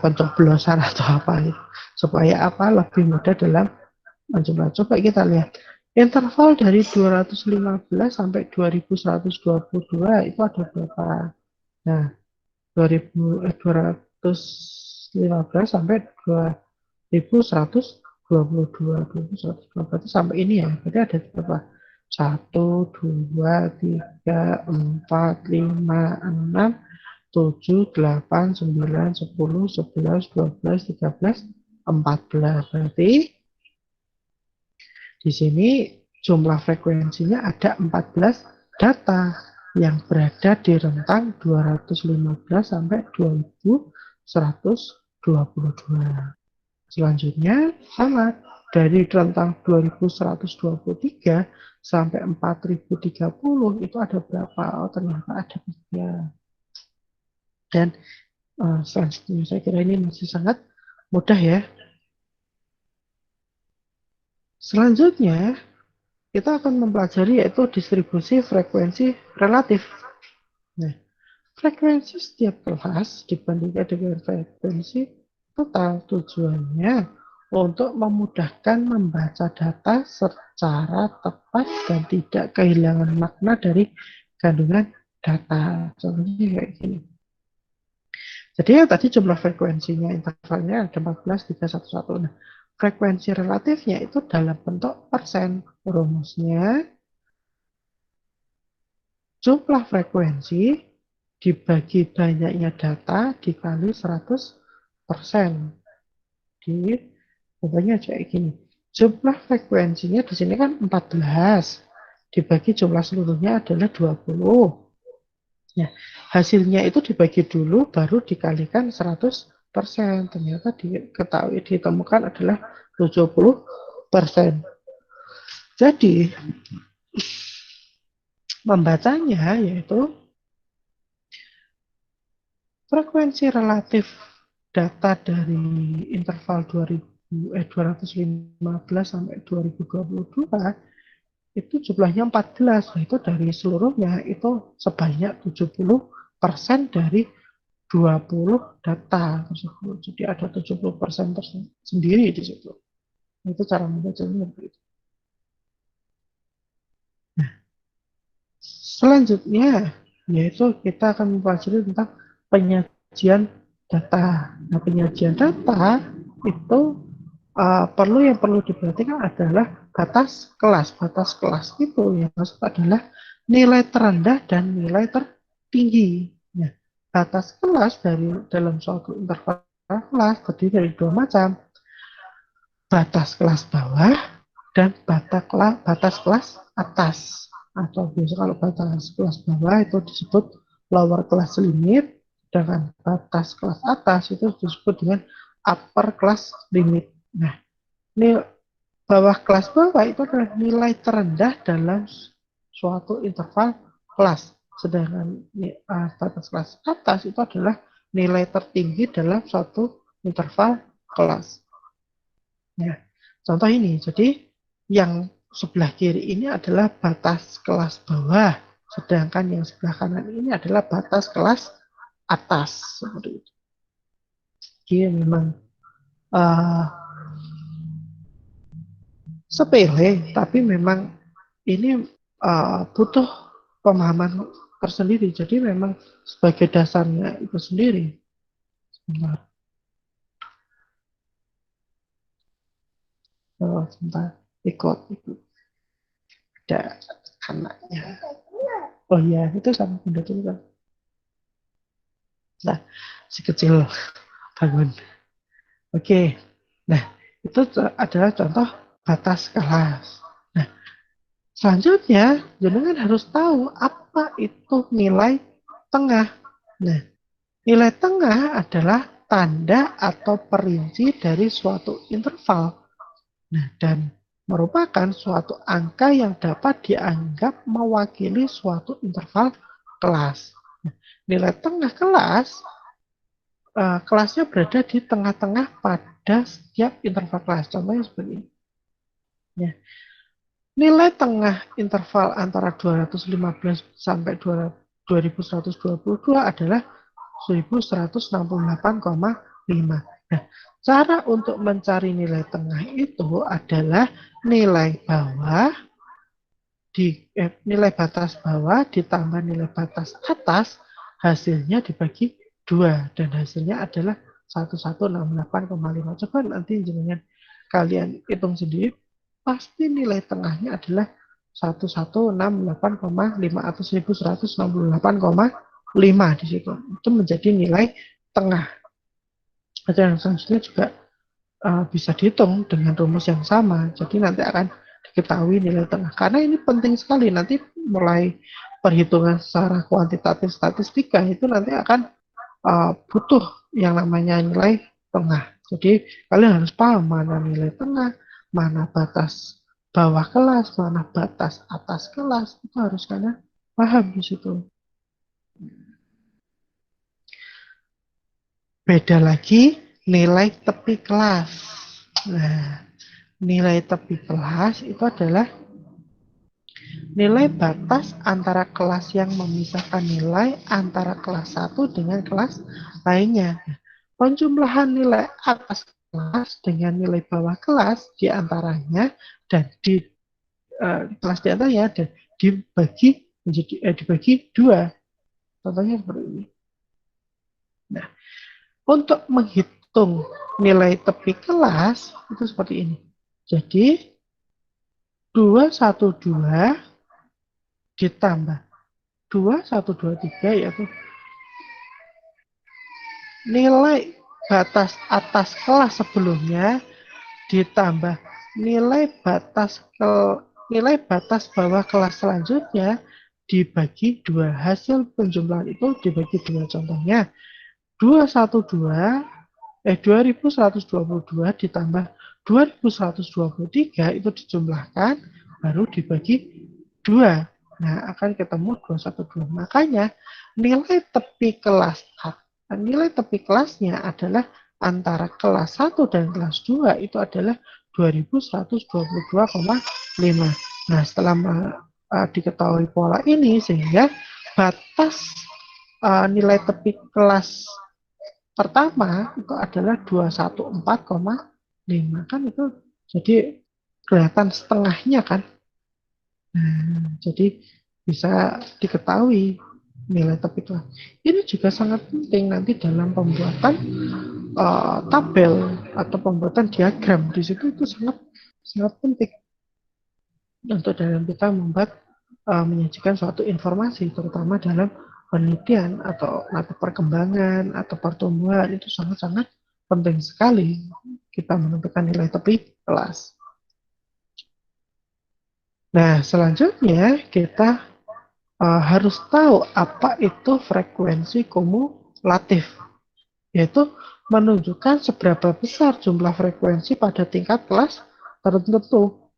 pencoblosan atau apa supaya apa lebih mudah dalam menjumlah. Coba kita lihat interval dari 215 sampai 2122 itu ada berapa? Nah, 215 sampai 2122 berarti sampai ini ya, berarti ada berapa? 1, 2, 3, 4, 5, 6, 7, 8, 9, 10, 11, 12, 13, 14. Berarti di sini jumlah frekuensinya ada 14 data yang berada di rentang 215 sampai 2122. Selanjutnya sama dari rentang 2123 sampai 4030 itu ada berapa? Oh, ternyata ada 3. Dan selanjutnya saya kira ini masih sangat mudah ya. Selanjutnya kita akan mempelajari yaitu distribusi frekuensi relatif. Nah, frekuensi setiap kelas dibandingkan dengan frekuensi total tujuannya untuk memudahkan membaca data secara tepat dan tidak kehilangan makna dari kandungan data. Contohnya kayak gini. Jadi yang tadi jumlah frekuensinya intervalnya ada 14, 3, 1, 1. Nah, frekuensi relatifnya itu dalam bentuk persen. Rumusnya jumlah frekuensi dibagi banyaknya data dikali 100%. Contohnya kayak gini. Jumlah frekuensinya di sini kan 14. Dibagi jumlah seluruhnya adalah 20. Ya, hasilnya itu dibagi dulu baru dikalikan 100%. Ternyata ditemukan adalah 70%. Jadi membacanya yaitu frekuensi relatif data dari interval 215 sampai 2022 itu jumlahnya 14. Nah, itu dari seluruhnya itu sebanyak 70% dari 20 data tersebut. Jadi ada 70% sendiri di situ. Itu cara membacanya begitu. Nah, selanjutnya yaitu kita akan mempelajari tentang penyajian data. Nah, penyajian data itu yang perlu diperhatikan adalah batas kelas. Batas kelas itu yang maksud adalah nilai terendah dan nilai tertinggi. Nah, batas kelas dalam suatu interval kelas terdiri dari dua macam, batas kelas bawah dan batas kelas atas. Atau biasa kalau batas kelas bawah itu disebut lower class limit, dengan batas kelas atas itu disebut dengan upper class limit. Nah, ini kelas bawah itu adalah nilai terendah dalam suatu interval kelas. Sedangkan batas kelas atas itu adalah nilai tertinggi dalam suatu interval kelas. Nah, contoh ini. Jadi yang sebelah kiri ini adalah batas kelas bawah, sedangkan yang sebelah kanan ini adalah batas kelas atas. Seperti itu. Jadi memang uh, sepele, tapi memang ini butuh pemahaman tersendiri. Jadi memang sebagai dasarnya itu sendiri. Sebentar, ikut ada anaknya. Oh iya, itu sama bunda itu kan. Nah, si kecil bangun. Oke, nah itu adalah contoh batas kelas. Nah, selanjutnya jenengan harus tahu apa itu nilai tengah. Nah, nilai tengah adalah tanda atau perinci dari suatu interval. Nah, dan merupakan suatu angka yang dapat dianggap mewakili suatu interval kelas. Nah, nilai tengah kelasnya berada di tengah-tengah pada setiap interval kelas. Contohnya seperti ini. Ya. Nilai tengah interval antara 215 sampai 2122 adalah 1168,5. Nah, cara untuk mencari nilai tengah itu adalah nilai bawah nilai batas bawah ditambah nilai batas atas, hasilnya dibagi 2 dan hasilnya adalah 1168,5. Coba nanti jangan kalian hitung sendiri, pasti nilai tengahnya adalah 1168,5 atau 1168,5 di situ. Itu menjadi nilai tengah. Dan selanjutnya juga bisa dihitung dengan rumus yang sama. Jadi nanti akan diketahui nilai tengah. Karena ini penting sekali. Nanti mulai perhitungan secara kuantitatif statistika itu nanti akan butuh yang namanya nilai tengah. Jadi kalian harus paham mana nilai tengah, mana batas bawah kelas, mana batas atas kelas. Itu harus kalian paham di situ. Beda lagi nilai tepi kelas. Nah, nilai tepi kelas itu adalah nilai batas antara kelas yang memisahkan nilai antara kelas 1 dengan kelas lainnya. Penjumlahan nilai atas kelas dengan nilai bawah kelas diantaranya dan kelas diantaranya dan dibagi dua. Contohnya seperti ini. Nah, untuk menghitung nilai tepi kelas itu seperti ini. Jadi 212 ditambah 2123 yaitu nilai batas atas kelas sebelumnya ditambah nilai batas bawah kelas selanjutnya dibagi 2. Hasil penjumlahan itu dibagi 2. Contohnya 2122 ditambah 2123 itu dijumlahkan baru dibagi 2. Nah, akan ketemu 212. Makanya nilai tepi kelasnya adalah antara kelas 1 dan kelas 2 itu adalah 2122,5. Nah, setelah diketahui pola ini sehingga batas nilai tepi kelas pertama itu adalah 214,5 kan itu jadi kelihatan setengahnya kan. Nah, jadi bisa diketahui nilai tepi kelas. Ini juga sangat penting nanti dalam pembuatan tabel atau pembuatan diagram. Di situ itu sangat sangat penting untuk dalam kita membuat menyajikan suatu informasi terutama dalam penelitian atau nanti perkembangan atau pertumbuhan itu sangat-sangat penting sekali kita menentukan nilai tepi kelas. Nah, selanjutnya kita harus tahu apa itu frekuensi kumulatif, yaitu menunjukkan seberapa besar jumlah frekuensi pada tingkat kelas tertentu.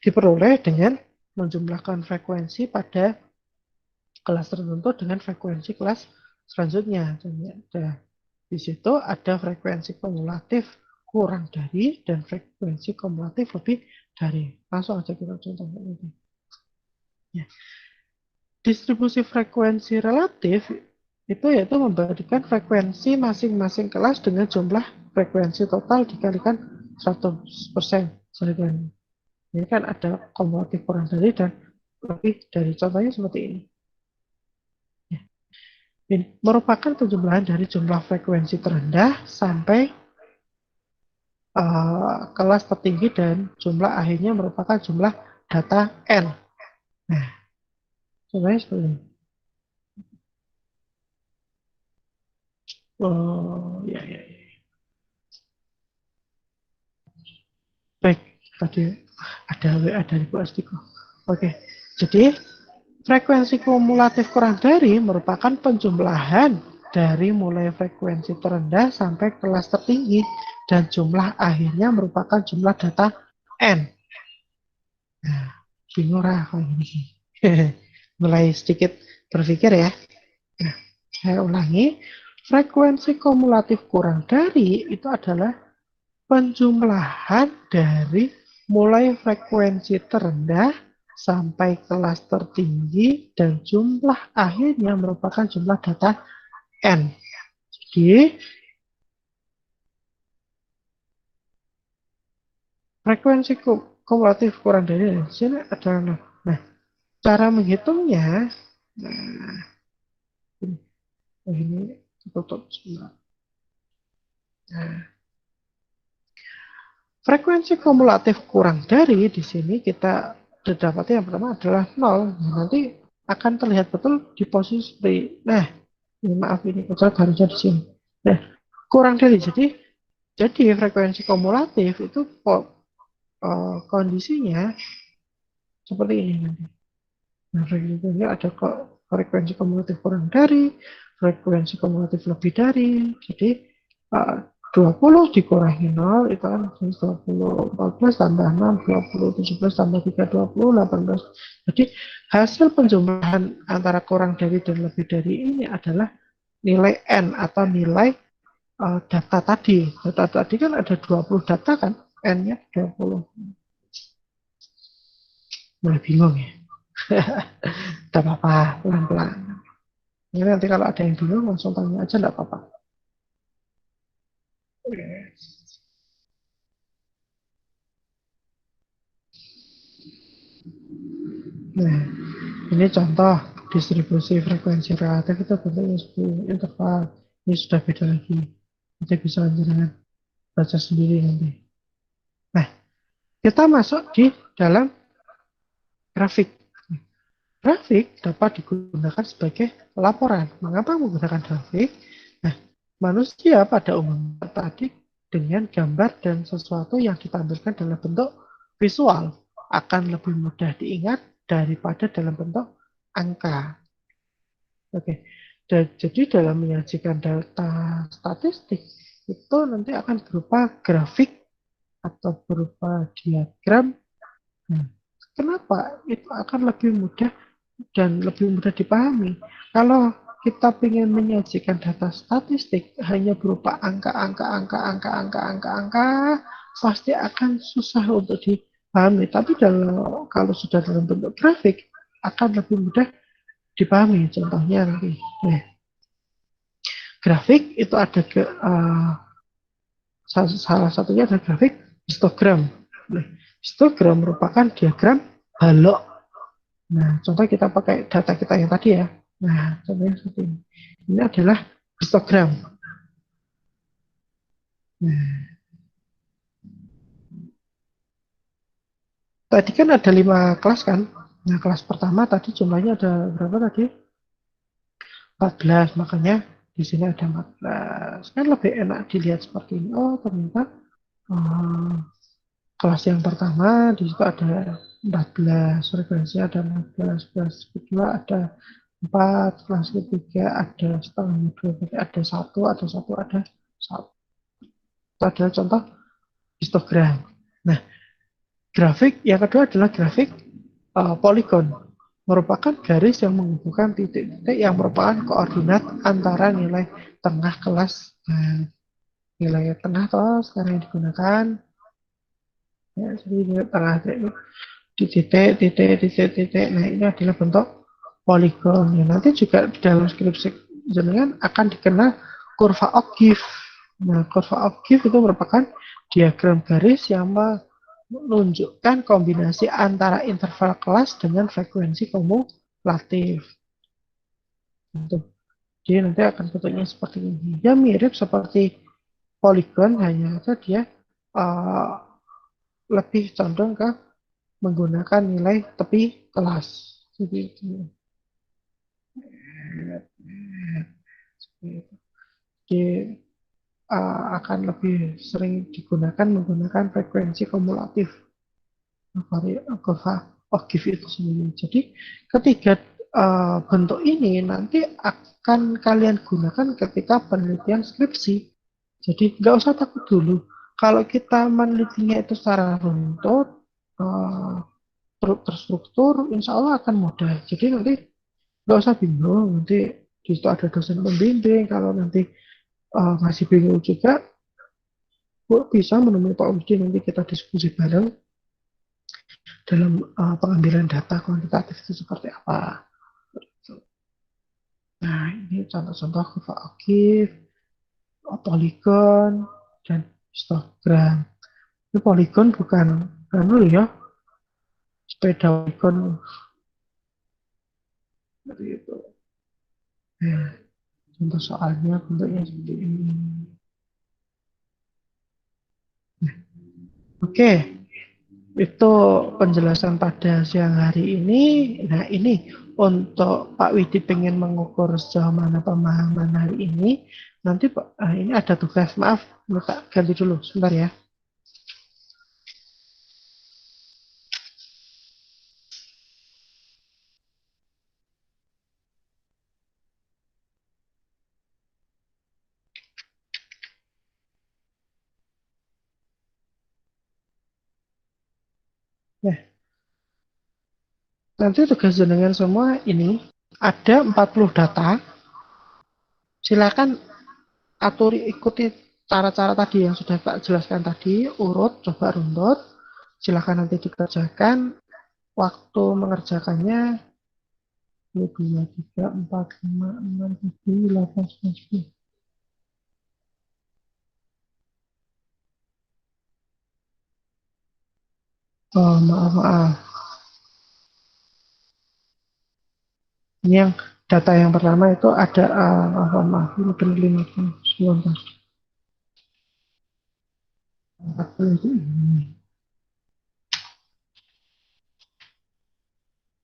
Diperoleh dengan menjumlahkan frekuensi pada kelas tertentu dengan frekuensi kelas selanjutnya. Di situ ada frekuensi kumulatif kurang dari dan frekuensi kumulatif lebih dari. Langsung aja kita contoh ini. Ya. Distribusi frekuensi relatif itu yaitu membandingkan frekuensi masing-masing kelas dengan jumlah frekuensi total dikalikan 100%. Ini kan ada kumulatif kurang dari dan lebih dari. Contohnya seperti ini. Ini merupakan penjumlahan dari jumlah frekuensi terendah sampai kelas tertinggi dan jumlah akhirnya merupakan jumlah data N. Nah, contohnya seperti ini. Oh, ya, ya, ya. Baik, tadi ada WA dari Bu Astiko. Oke, jadi frekuensi kumulatif kurang dari merupakan penjumlahan dari mulai frekuensi terendah sampai kelas tertinggi dan jumlah akhirnya merupakan jumlah data N. Nah, bingung lah kalau ini. Mulai sedikit berpikir ya. Nah, saya ulangi, frekuensi kumulatif kurang dari itu adalah penjumlahan dari mulai frekuensi terendah sampai kelas tertinggi dan jumlah akhirnya merupakan jumlah data N. Jadi, frekuensi kumulatif kurang dari di sini adalah, nah, cara menghitungnya, nah, ini tutup sebentar. Nah, frekuensi kumulatif kurang dari di sini kita dapatnya yang pertama adalah 0. Nanti akan terlihat betul di posisi seperti, nah, ini maaf ini kecil garisnya di sini. Nah, kurang dari jadi frekuensi kumulatif itu kondisinya seperti ini nanti. Nah, frekuensi ada frekuensi kumulatif kurang dari, frekuensi kumulatif lebih dari. Jadi 20 dikurangi 0 itu kan 20 14 tambah 6 20 17 tambah 3 20 18. Jadi hasil penjumlahan antara kurang dari dan lebih dari ini adalah nilai N atau nilai data tadi. Data tadi kan ada 20 data kan, N-nya 20. Mulai bingung ya. Tidak apa-apa, pelan-pelan. Ini nanti kalau ada yang bingung langsung tanya aja, tidak apa-apa. Nah, ini contoh distribusi frekuensi relatif itu bentuknya seperti interval. Ini sudah beda lagi. Nanti bisa jangan baca sendiri nanti. Nah, kita masuk di dalam grafik. Grafik dapat digunakan sebagai laporan. Mengapa menggunakan grafik? Nah, manusia pada umumnya tertarik dengan gambar dan sesuatu yang ditampilkan dalam bentuk visual akan lebih mudah diingat daripada dalam bentuk angka. Oke, jadi dalam menyajikan data statistik itu nanti akan berupa grafik atau berupa diagram. Nah, kenapa itu akan lebih mudah dan lebih mudah dipahami? Kalau kita ingin menyajikan data statistik hanya berupa angka, pasti akan susah untuk dipahami. Tapi kalau sudah dalam bentuk grafik akan lebih mudah dipahami. Contohnya nanti, nah, grafik itu ada salah satunya adalah grafik histogram. Nah, histogram merupakan diagram balok. Nah, contoh kita pakai data kita yang tadi ya. Nah, contohnya seperti ini. Ini adalah histogram. Nah, tadi kan ada 5 kelas kan. Nah, kelas pertama tadi jumlahnya ada berapa tadi? 14. Makanya di sini ada 14. Kan lebih enak dilihat seperti ini. Oh, ternyata eh, kelas yang pertama di situ ada 14, frekuensi ada 14, kelas kedua ada 4, kelas ketiga ada setengahnya 2, berarti ada satu, ada satu, ada satu. Itu adalah contoh histogram. Nah, grafik yang kedua adalah grafik poligon, merupakan garis yang menghubungkan titik-titik yang merupakan koordinat antara nilai tengah kelas dan nilai tengah toh sekarang yang digunakan ya, jadi nilai tengah di titik, titik, titik, titik. Nah, ini adalah bentuk poligon. Ya, nanti juga dalam skripsi jenengan akan dikenal kurva Ogive. Nah, kurva Ogive itu merupakan diagram garis yang menunjukkan kombinasi antara interval kelas dengan frekuensi kumulatif. Gitu. Jadi nanti akan bentuknya seperti ini. Dia mirip seperti poligon, hanya saja dia uh, lebih condong ke menggunakan nilai tepi kelas. Jadi itu. Jadi akan lebih sering digunakan menggunakan frekuensi kumulatif kurva Ogive itu sendiri. Jadi ketiga bentuk ini nanti akan kalian gunakan ketika penelitian skripsi. Jadi nggak usah takut dulu. Kalau kita menelitinya itu secara runtut, uh, terstruktur, insya Allah akan mudah. Jadi nanti nggak usah bingung. Nanti di situ ada dosen pembimbing. Kalau nanti masih bingung juga, bisa menemui Pak Udi, nanti kita diskusi bareng dalam pengambilan data kuantitatif itu seperti apa. Nah, ini contoh-contoh kurva Ogive, poligon, dan histogram. Ini poligon bukan dulu ya, sepeda poligon seperti itu. Nah, contoh soalnya bentuknya seperti ini. Nah, oke, itu penjelasan pada siang hari ini. Nah, ini untuk Pak Widi pengen mengukur sejauh mana pemahaman hari ini. Nanti Pak, ini ada tugas. Maaf, minta ganti dulu sebentar ya. Nah, nanti tugas jenengan semua ini ada 40 data. Silakan aturi ikuti cara-cara tadi yang sudah tak jelaskan tadi, urut, coba runtut. Silakan nanti dikerjakan. Waktu mengerjakannya 2, 3, 4, 5, 6, 7, 8, 9, 10. Oh, maaf, maaf. Ini yang data yang pertama itu ada, maaf, ini benar 50, 40 itu ini.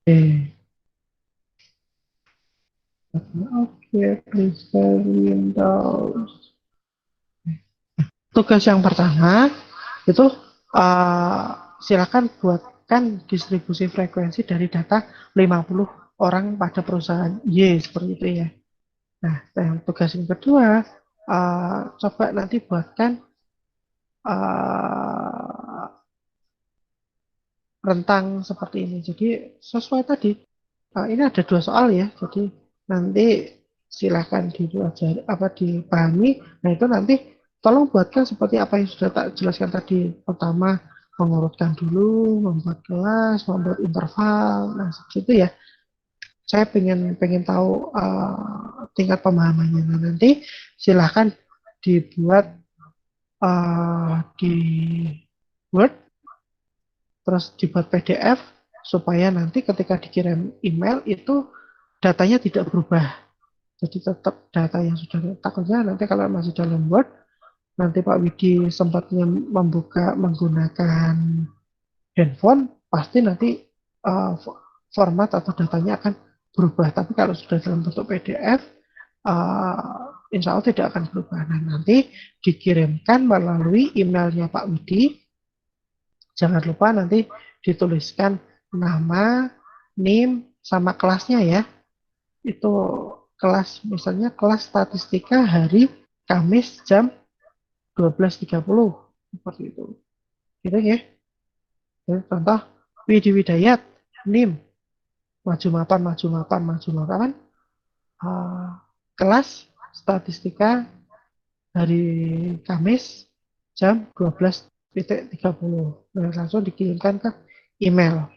Oke, oke, please fill Windows. Tugas yang pertama itu uh, silakan buatkan distribusi frekuensi dari data 50 orang pada perusahaan Y seperti itu ya. Nah, yang tugas yang kedua coba nanti buatkan uh, rentang seperti ini. Jadi sesuai tadi. Ini ada 2 soal ya. Jadi nanti silakan dipelajari apa dipahami. Nah, itu nanti tolong buatkan seperti apa yang sudah tak jelaskan tadi. Pertama, mengurutkan dulu, membuat kelas, membuat interval. Nah, seperti ya. Saya pengen tahu tingkat pemahamannya. Nah, nanti silahkan dibuat di Word, terus dibuat PDF, supaya nanti ketika dikirim email itu datanya tidak berubah. Jadi tetap data yang sudah, takutnya nanti kalau masih dalam Word, nanti Pak Widi sempatnya membuka menggunakan handphone, pasti nanti uh, format atau datanya akan berubah. Tapi kalau sudah dalam bentuk PDF, insya Allah tidak akan berubah. Nah, nanti dikirimkan melalui emailnya Pak Widi. Jangan lupa nanti dituliskan nama, NIM, sama kelasnya ya. Itu kelas, misalnya kelas statistika hari Kamis jam 12.30. Seperti itu. Gitu ya. Jadi, contoh, Widi Widayat, NIM, maju mapan, maju mapan, maju mapan. Kelas statistika hari Kamis jam 12.30. Nah, langsung dikirimkan ke email.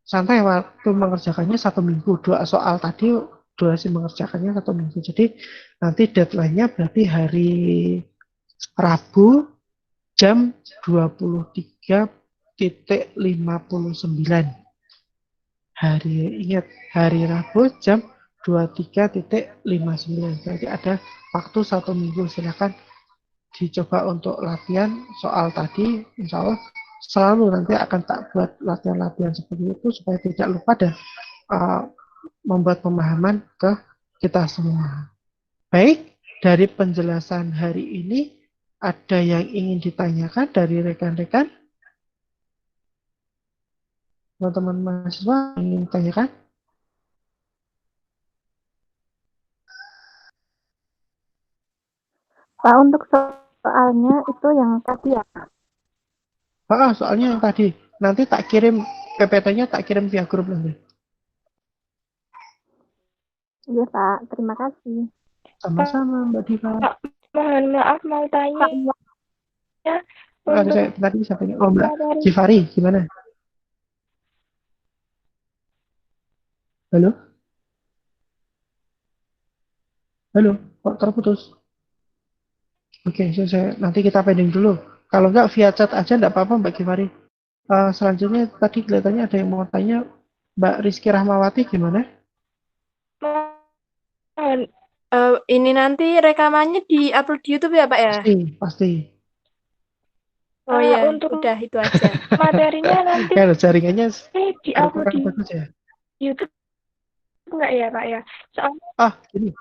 Santai waktu mengerjakannya 1 minggu. 2 soal tadi durasi mengerjakannya 1 minggu. Jadi nanti deadline-nya berarti hari Rabu jam 23.59. Ingat, hari Rabu jam 23.59. Berarti ada waktu 1 minggu. Silakan dicoba untuk latihan soal tadi. Insya Allah selalu nanti akan tak buat latihan-latihan seperti itu supaya tidak lupa dan membuat pemahaman ke kita semua. Baik, dari penjelasan hari ini ada yang ingin ditanyakan dari rekan-rekan? Teman-teman mahasiswa ingin ditanyakan? Pak, untuk soalnya itu yang tadi ya, Pak? Soalnya yang tadi. Nanti tak kirim PPT-nya, tak kirim via grup nanti. Iya, Pak. Terima kasih. Sama-sama, Mbak Diva. Pak, mohon maaf mau tanya. Saya tadi bisa tanya. Oh, Mbak Jifari, gimana? Halo? Halo? Kok terputus? Oke, nanti kita pending dulu. Kalau enggak, via chat aja enggak apa-apa, Mbak Jifari. Selanjutnya tadi kelihatannya ada yang mau tanya. Mbak Rizky Rahmawati gimana? Ini nanti rekamannya di-upload di YouTube ya, Pak ya? Pasti. Oh iya, udah itu aja. Materinya nanti Kalau jaringannya di-upload di bagus ya. YouTube enggak ya, Pak ya? Soalnya Gini.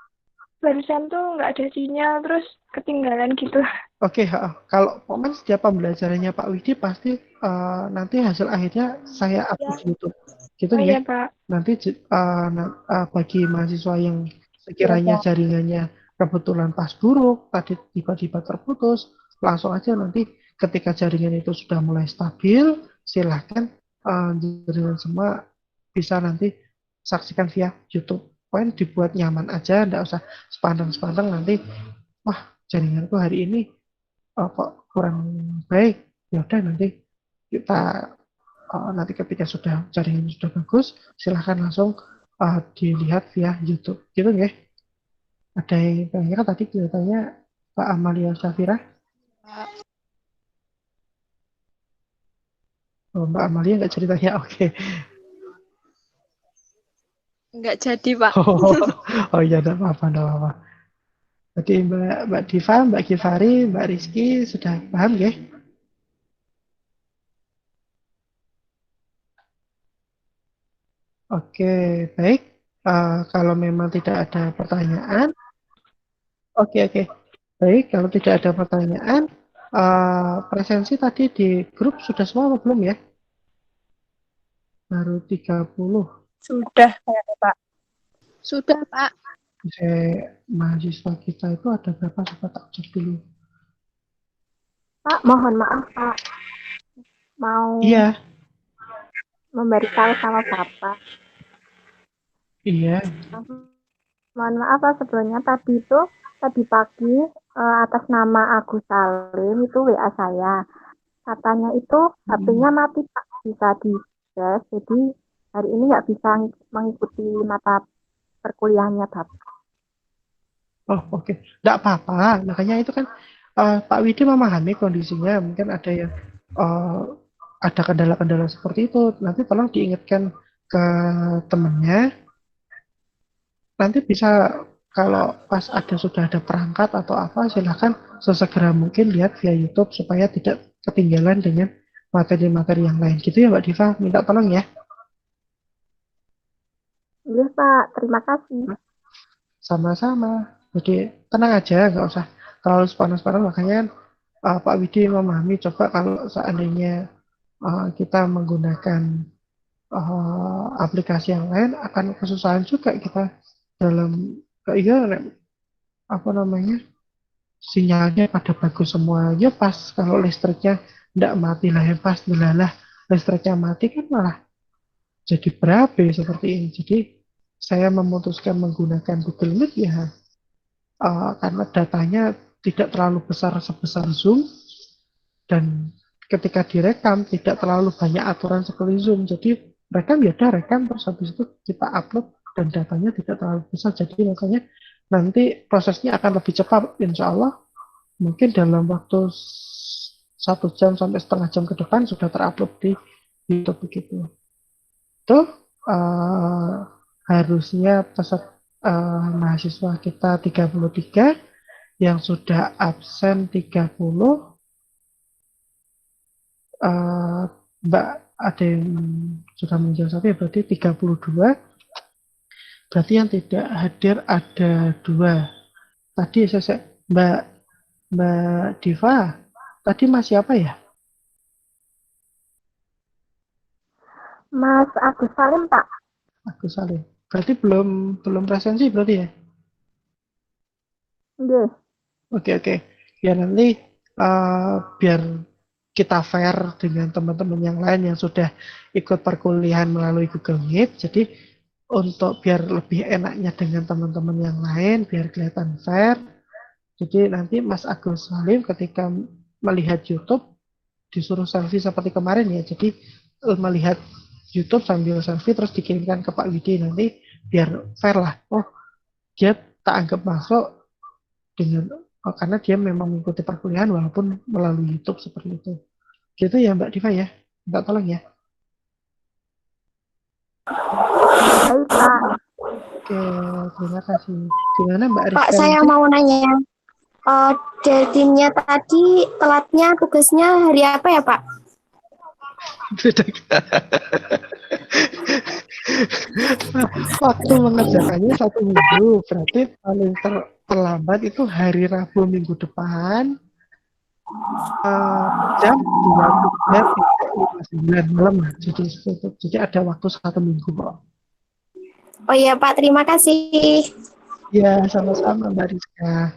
barusan tuh nggak ada sinyal, terus ketinggalan gitu. Oke, kalau setiap pembelajarannya Pak Widi pasti nanti hasil akhirnya saya upload di YouTube. Gitu ya. Iya, Pak. Nanti bagi mahasiswa yang sekiranya jaringannya kebetulan pas buruk, tadi tiba-tiba terputus, langsung aja nanti ketika jaringan itu sudah mulai stabil, silahkan jaringan semua bisa nanti saksikan via YouTube. Pokoknya dibuat nyaman aja, enggak usah sepandang-sepandang nanti, wah jaringanku hari ini kok kurang baik. Ya udah nanti kita nanti ketika jaringan sudah bagus, silahkan langsung dilihat via YouTube. Gitu ya. Ada yang tanya tadi kelihatannya Pak Amalia Syafira. Mbak Amalia nggak ceritanya, oke. Nggak jadi, Pak. Oh iya, enggak apa-apa. Jadi Mbak Diva, Mbak Givari, Mbak Rizky sudah paham ya? Oke, baik. Kalau memang tidak ada pertanyaan, oke. Baik, kalau tidak ada pertanyaan, presensi tadi di grup sudah semua atau belum ya? Baru 30. Sudah, Pak. Sudah, Pak. Mahasiswa kita itu ada berapa? Coba tak cek dulu. Pak, mohon maaf, Pak. Mau memberitahu sama Bapak. Iya. Mohon maaf, Pak, sebelumnya tadi pagi atas nama Agus Salim itu WA saya. Katanya itu HP-nya mati, Pak. Bisa di-tes, jadi hari ini nggak bisa mengikuti mata perkuliahannya, Bapak. Oh, oke. Nggak apa-apa. Makanya itu kan Pak Widi memahami kondisinya. Mungkin ada yang ada kendala-kendala seperti itu. Nanti tolong diingatkan ke temennya. Nanti bisa kalau pas sudah ada perangkat atau apa, silahkan sesegera mungkin lihat via YouTube supaya tidak ketinggalan dengan materi-materi yang lain. Gitu ya Mbak Diva, minta tolong ya. Iya, Pak. Terima kasih. Sama-sama. Jadi tenang aja, nggak usah terlalu panas-panas. Makanya Pak Widi memahami, coba kalau seandainya kita menggunakan aplikasi yang lain, akan kesusahan juga kita dalam iya apa namanya, sinyalnya pada bagus semuanya pas, kalau listriknya tidak mati lah ya pas delalah listriknya mati kan malah jadi berabe seperti ini. Jadi saya memutuskan menggunakan Google Meet ya karena datanya tidak terlalu besar sebesar Zoom, dan ketika direkam tidak terlalu banyak aturan seperti Zoom. Jadi rekam ya udah rekam, terus habis itu kita upload dan datanya tidak terlalu besar. Jadi makanya nanti prosesnya akan lebih cepat, insya Allah mungkin dalam waktu 1 jam sampai setengah jam ke depan sudah terupload di YouTube begitu. Itu harusnya peserta mahasiswa kita 33, yang sudah absen 30. Mbak ada yang sudah menjawab satu ya, berarti 32. Berarti yang tidak hadir ada 2. Tadi saya Mbak Diva, tadi masih apa ya? Mas Agus Salim, Pak. Agus Salim. Berarti belum presensi berarti ya? Iya. Oke. Ya nanti biar kita fair dengan teman-teman yang lain yang sudah ikut perkuliahan melalui Google Meet. Jadi untuk biar lebih enaknya dengan teman-teman yang lain, biar kelihatan fair. Jadi nanti Mas Agus Salim ketika melihat YouTube disuruh selfie seperti kemarin ya. Jadi melihat YouTube sambil selfie terus dikirimkan ke Pak Widi, nanti biar fair lah. Oh, dia tak anggap masuk dengan karena dia memang mengikuti perkuliahan walaupun melalui YouTube seperti itu. Gitu ya Mbak Diva ya. Minta tolong ya. Baik, Pak. Oke, terima kasih. Gimana Mbak Rizka? Pak, saya mau nanya. Deadline-nya tadi telatnya tugasnya hari apa ya, Pak? Waktu mengerjakannya 1 minggu, berarti paling terlambat itu hari Rabu minggu depan jam 23.59 malam. Jadi ada waktu 1 minggu kok. Oh iya Pak, terima kasih. Ya, sama-sama Mbak Rizka.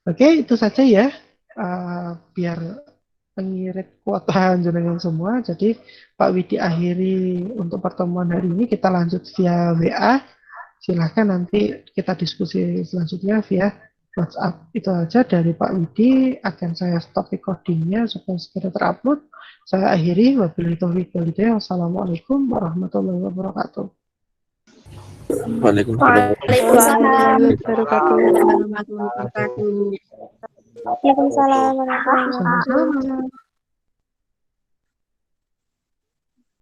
Oke, itu saja ya. Biar pengirit kuota jenengan semua. Jadi Pak Widi akhiri untuk pertemuan hari ini, kita lanjut via WA. Silahkan nanti kita diskusi selanjutnya via WhatsApp. Itu aja dari Pak Widi. Akan saya stop recordingnya supaya segera terupload. Saya akhiri. Wabillahi taufiq wal hidayah. Wassalamualaikum warahmatullahi wabarakatuh. Waalaikumsalam warahmatullahi wabarakatuh. Waalaikumsalam warahmatullahi wabarakatuh. Sama-sama.